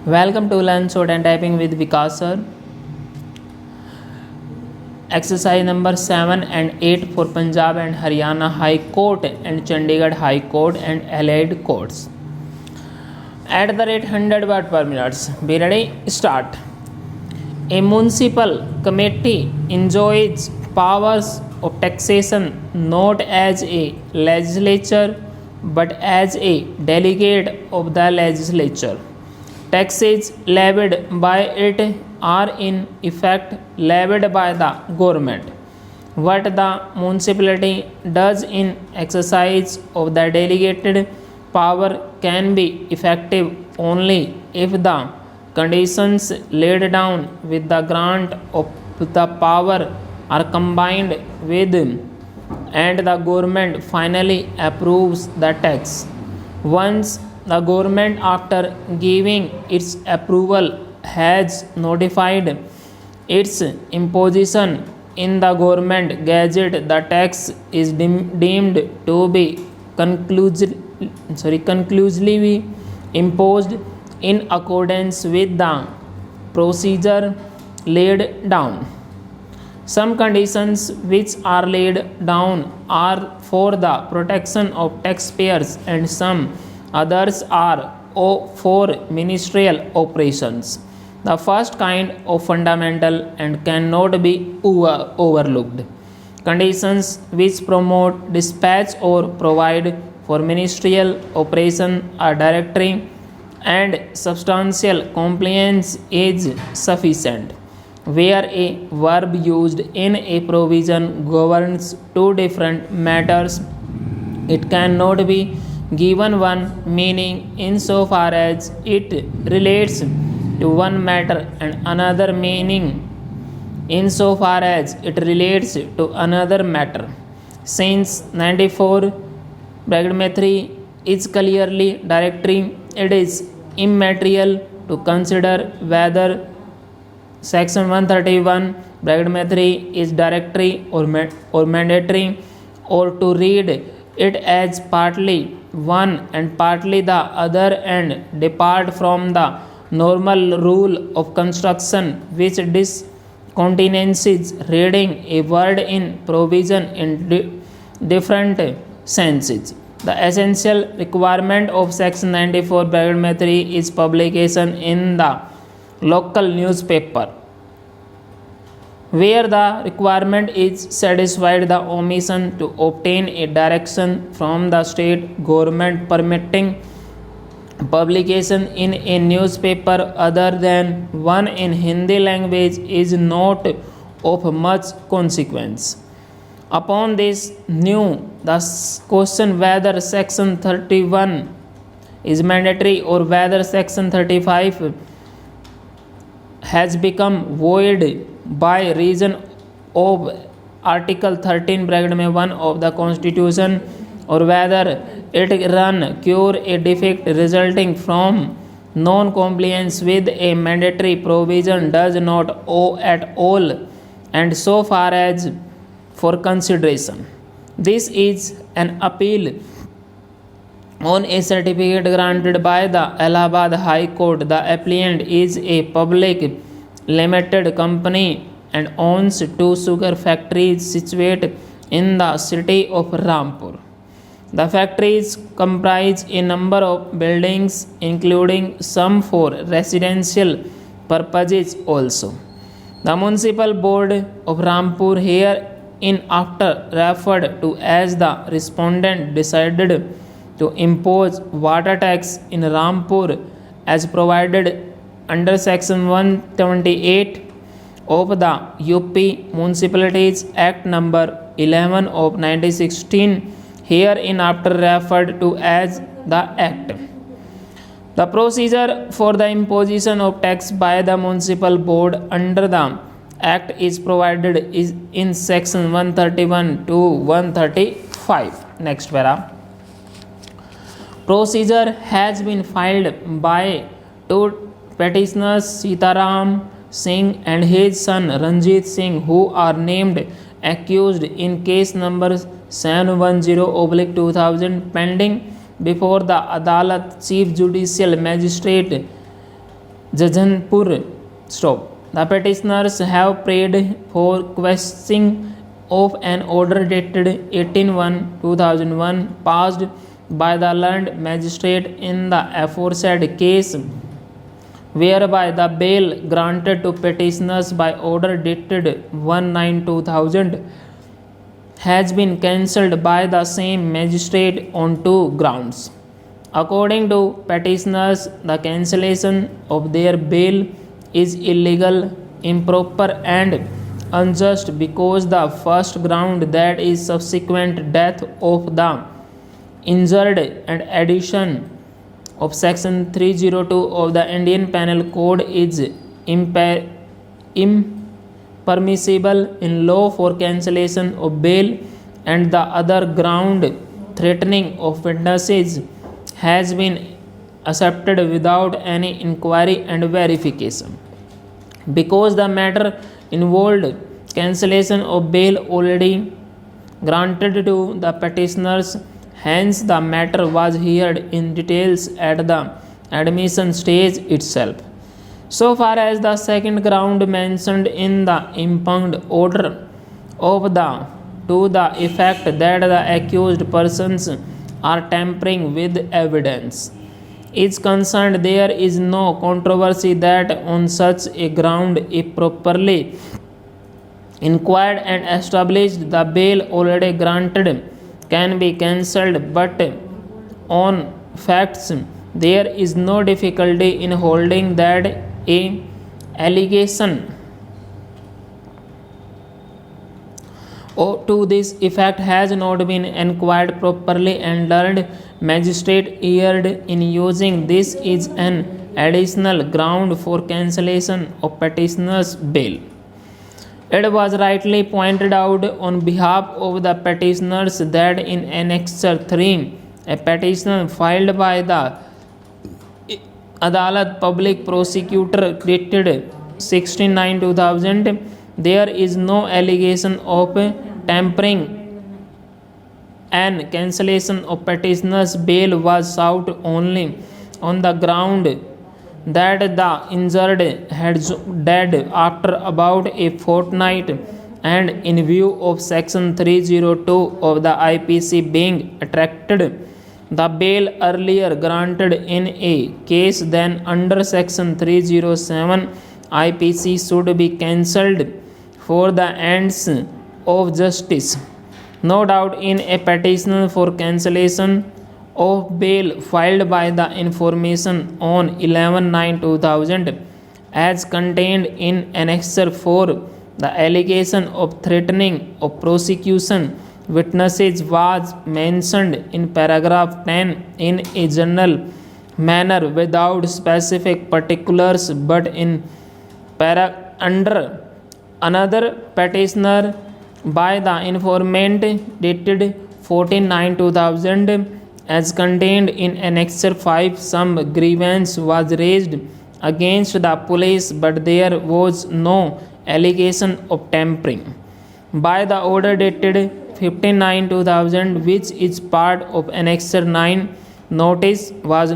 Welcome to Learn Short and Typing with Vikas sir. Exercise number 7 and 8 for Punjab and Haryana High Court and Chandigarh High Court and allied courts. At the rate 100 word per minute. Be ready? Start. A municipal committee enjoys powers of taxation not as a legislature but as a delegate of the legislature. Taxes levied by it are in effect levied by the government. What the municipality does in exercise of the delegated power can be effective only if the conditions laid down with the grant of the power are combined with and the government finally approves the tax. Once the government, after giving its approval, has notified its imposition in the government gazette, the tax is deemed to be conclusively imposed in accordance with the procedure laid down. Some conditions which are laid down are for the protection of taxpayers and some others are for ministerial operations. The first kind of fundamental and cannot be overlooked. Conditions which promote dispatch or provide for ministerial operation are directory and substantial compliance is sufficient. Where a verb used in a provision governs two different matters, it cannot be given one meaning insofar as it relates to one matter and another meaning insofar as it relates to another matter. Since 94 3 is clearly directory, it is immaterial to consider whether section 131 3 is directory or mandatory, or to read it as partly one and partly the other and depart from the normal rule of construction which discontinues reading a word in provision in different senses. The essential requirement of section 94 3 is publication in the local newspaper. Where the requirement is satisfied, the omission to obtain a direction from the state government permitting publication in a newspaper other than one in Hindi language is not of much consequence. Upon this new, the question whether section 31 is mandatory or whether section 35 has become void by reason of article 13 (1) of the constitution, or whether it run cure a defect resulting from non-compliance with a mandatory provision does not owe at all, and so far as for consideration. This is an appeal on a certificate granted by the Allahabad High Court. The applicant is a public limited company and owns two sugar factories situated in the city of Rampur. The factories comprise a number of buildings, including some for residential purposes also. The municipal board of Rampur, hereinafter referred to as the respondent, decided to impose water tax in Rampur as provided under section 178 of the UP Municipalities Act number 11 of 1916, hereinafter referred to as the Act. The procedure for the imposition of tax by the municipal board under the Act is provided in section 131 to 135. Next para. Procedure has been filed by two petitioners, Sitaram Singh and his son Ranjit Singh, who are named accused in case number 710/2000 pending before the Adalat Chief Judicial Magistrate Jajanpur. Stop. The petitioners have prayed for questioning of an order dated 18/1/2001 passed by the learned magistrate in the aforesaid case, whereby the bail granted to petitioners by order dated 1/9/2000 has been cancelled by the same magistrate on two grounds. According to petitioners, the cancellation of their bail is illegal, improper, and unjust because the first ground, that is subsequent death of the injured and addition of section 302 of the Indian Penal Code, is impermissible in law for cancellation of bail, and the other ground, threatening of witnesses, has been accepted without any inquiry and verification. Because the matter involved cancellation of bail already granted to the petitioners, hence the matter was heard in details at the admission stage itself. So far as the second ground mentioned in the impugned order of the to the effect that the accused persons are tampering with evidence is concerned, there is no controversy that on such a ground, if properly inquired and established, the bail already granted can be cancelled. But on facts, there is no difficulty in holding that a allegation to this effect has not been inquired properly, and learned magistrate erred in using this is an additional ground for cancellation of petitioner's bail. It was rightly pointed out on behalf of the petitioners that in Annexure 3, a petition filed by the Adalat Public Prosecutor dated 16/9/2000, there is no allegation of tampering, and cancellation of petitioner's bail was sought only on the ground that the injured had died after about a fortnight, and in view of section 302 of the IPC being attracted, the bail earlier granted in a case than under section 307 IPC should be cancelled for the ends of justice. No doubt in a petition for cancellation of bail filed by the information on 11/9/2000 as contained in Annexure 4, the allegation of threatening of prosecution witnesses was mentioned in paragraph 10 in a general manner without specific particulars, but in under another petitioner by the informant dated 14/9/2000 as contained in Annexure 5, some grievance was raised against the police, but there was no allegation of tampering. By the order dated 15/9/2000, which is part of Annexure 9, notice was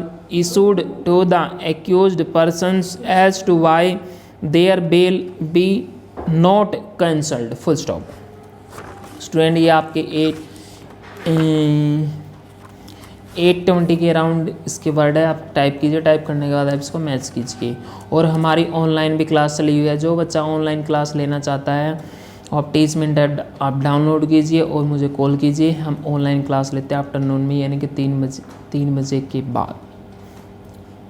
issued to the accused persons as to why their bail be not cancelled. Full stop. Student ये आपके 820 के around इसके word है, आप type कीजिए, type करने के बाद आप इसको मैच कीजिए। और हमारी ऑनलाइन भी क्लास चली हुई है, जो बच्चा ऑनलाइन क्लास लेना चाहता है आप टीचमेंट ऐप आप डाउनलोड कीजिए और मुझे कॉल कीजिए। हम ऑनलाइन क्लास लेते हैं आफ्टरनून में, यानी कि 3 बजे के बाद।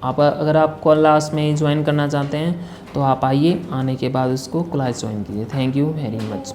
आप अगर आप क्लास में ज्वाइन करना चाहते हैं तो आप आइए, आने के बाद उसको क्लास ज्वाइन कीजिए। Thank you very much.